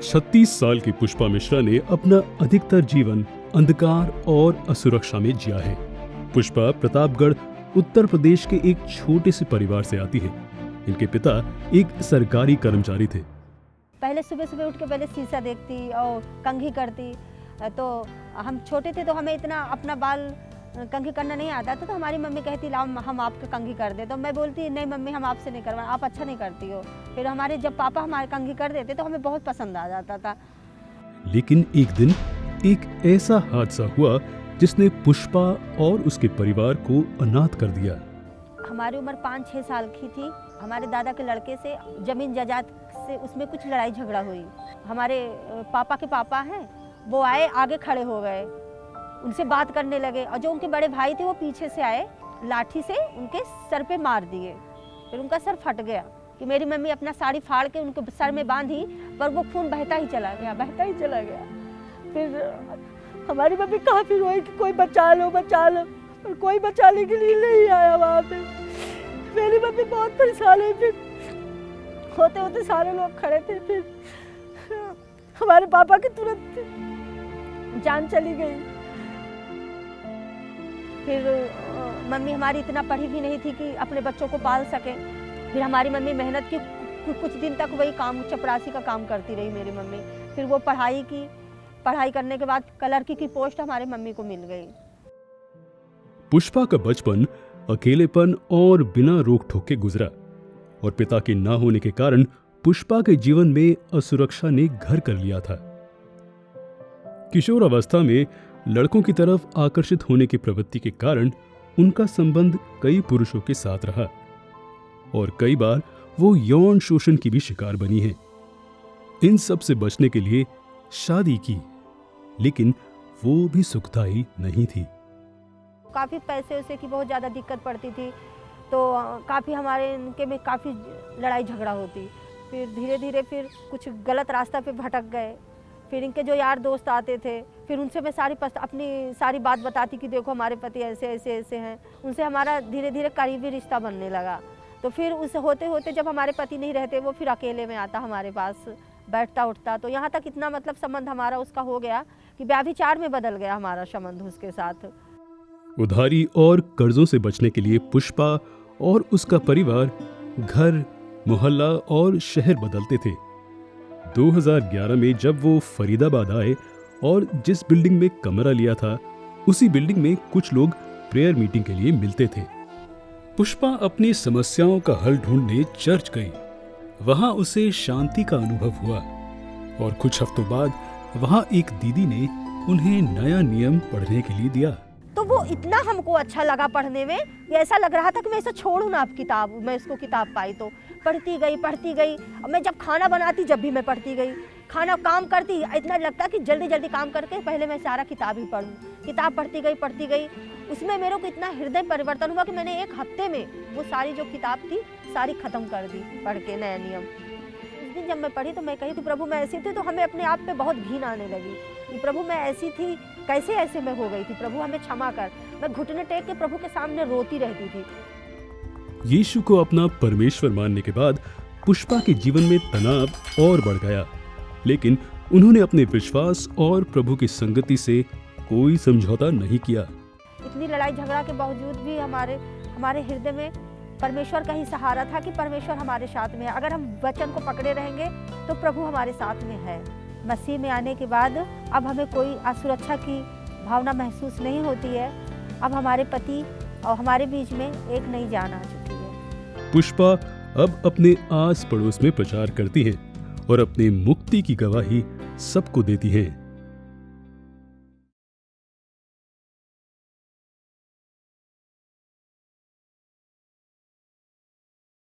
36 साल की पुष्पा मिश्रा ने अपना अधिकतर जीवन अंधकार और असुरक्षा में जिया है। पुष्पा प्रतापगढ़ उत्तर प्रदेश के एक छोटे से परिवार से आती है। इनके पिता एक सरकारी कर्मचारी थे। पहले सुबह सुबह उठ के पहले शीशा देखती और कंघी करती। तो हम छोटे थे तो हमें इतना अपना बाल कंघी करना नहीं आता था, तो हमारी मम्मी कहती लाओ हम आपका कंघी कर दे। तो मैं बोलती नहीं मम्मी हम आपसे नहीं करवा, आप अच्छा नहीं करती हो। फिर हमारे जब पापा हमारे कंघी कर देते तो हमें बहुत पसंद आ जाता था। लेकिन एक दिन एक ऐसा हादसा हुआ जिसने पुष्पा और उसके परिवार को अनाथ कर दिया। हमारी उम्र 5-6 साल की थी। हमारे दादा के लड़के से जमीन जायदाद से उसमें कुछ लड़ाई झगड़ा हुई। हमारे पापा के पापा हैं, वो आए आगे खड़े हो गए, उनसे बात करने लगे और जो उनके बड़े भाई थे वो पीछे से आए, लाठी से उनके सर पे मार दिए। फिर उनका सर फट गया कि मेरी मम्मी अपना साड़ी फाड़ के उनके सर में बांधी, पर वो खून बहता ही चला गया। फिर हमारी मम्मी काफ़ी रोई कि कोई बचा लो, और कोई बचाने के लिए नहीं आया वहाँ पे। मेरी मम्मी बहुत परेशान हुई। फिर होते होते सारे लोग खड़े थे। फिर हमारे पापा की तुरंत जान चली गई। फिर मम्मी हमारी इतना पढ़ी भी नहीं थी कि अपने बच्चों को पाल सके। फिर हमारी मम्मी मेहनत की, कुछ दिन तक वही काम चपरासी का काम करती रही मेरी मम्मी। फिर वो पढ़ाई करने के बाद क्लर्की की पोस्ट हमारे मम्मी को मिल गई। पुष्पा का बचपन अकेलेपन और बिना रोक टोक के गुजरा और पिता के ना होने के कारण पुष्पा के जीवन में असुरक्षा ने घर कर लिया था। किशोरावस्था में लड़कों की तरफ आकर्षित होने की प्रवृत्ति के कारण उनका संबंध कई पुरुषों के साथ रहा और कई बार वो यौन शोषण की भी शिकार बनी है। इन सब से बचने के लिए शादी की, लेकिन वो भी सुखदायी नहीं थी। काफ़ी पैसे की बहुत ज़्यादा दिक्कत पड़ती थी, तो काफ़ी हमारे इनके में काफ़ी लड़ाई झगड़ा होती। फिर धीरे धीरे फिर कुछ गलत रास्ता पे भटक गए। फिर इनके जो यार दोस्त आते थे, फिर उनसे मैं अपनी सारी बात बताती कि देखो हमारे पति ऐसे हैं। उनसे हमारा धीरे धीरे करीबी रिश्ता बनने लगा। तो फिर उस होते होते जब हमारे पति नहीं रहते, वो फिर अकेले में आता हमारे पास, बैठता उठता। तो यहाँ तक इतना मतलब संबंध हमारा उसका हो गया कि व्यभिचार में बदल गया हमारा संबंध उसके साथ। उधारी और कर्जों से बचने के लिए पुष्पा और उसका परिवार घर, मोहल्ला और शहर बदलते थे। 2011 में जब वो फरीदाबाद आए और जिस बिल्डिंग में कमरा लिया था, उसी बिल्डिंग में कुछ लोग प्रेयर मीटिंग के लिए मिलते थे। पुष्पा अपनी समस्याओं का हल ढूंढने चर्च गई। वहां उसे शांति का अनुभव हुआ और कुछ हफ्तों बाद वहां एक दीदी ने उन्हें नया नियम पढ़ने के लिए दिया। तो वो इतना हमको अच्छा लगा पढ़ने में, ऐसा लग रहा था कि मैं इसे छोड़ूं ना। अब किताब मैं इसको किताब पाई तो पढ़ती गई। और मैं जब खाना बनाती जब भी मैं पढ़ती गई, खाना काम करती, इतना लगता कि जल्दी काम करके पहले मैं सारा किताब ही पढूं। किताब पढ़ती गई। उसमें मेरे को इतना हृदय परिवर्तन हुआ कि मैंने 1 हफ्ते में वो सारी जो किताब थी सारी खत्म कर दी पढ़ के, नया नियम। उस दिन जब मैं पढ़ी तो मैं कही तो प्रभु मैं ऐसी थी, तो हमें अपने आप पे बहुत घिन आने लगी कि प्रभु मैं ऐसी थी, कैसे ऐसे मैं हो गई थी, प्रभु हमें क्षमा कर। मैं घुटने टेक के प्रभु के सामने रोती रहती थी। यीशु को अपना परमेश्वर मानने के बाद पुष्पा के जीवन में तनाव और बढ़ गया, लेकिन उन्होंने अपने विश्वास और प्रभु की संगति से कोई समझौता नहीं किया। इतनी लड़ाई झगड़ा के बावजूद भी हमारे हृदय में परमेश्वर का ही सहारा था कि परमेश्वर हमारे साथ में है। अगर हम वचन को पकड़े रहेंगे तो प्रभु हमारे साथ में है। मसीह में आने के बाद अब हमें कोई असुरक्षा की भावना महसूस नहीं होती है। अब हमारे पति और हमारे बीच में एक नई जान आ चुकी है। पुष्पा अब अपने आस पड़ोस में प्रचार करती है और अपनी मुक्ति की गवाही सबको देती है।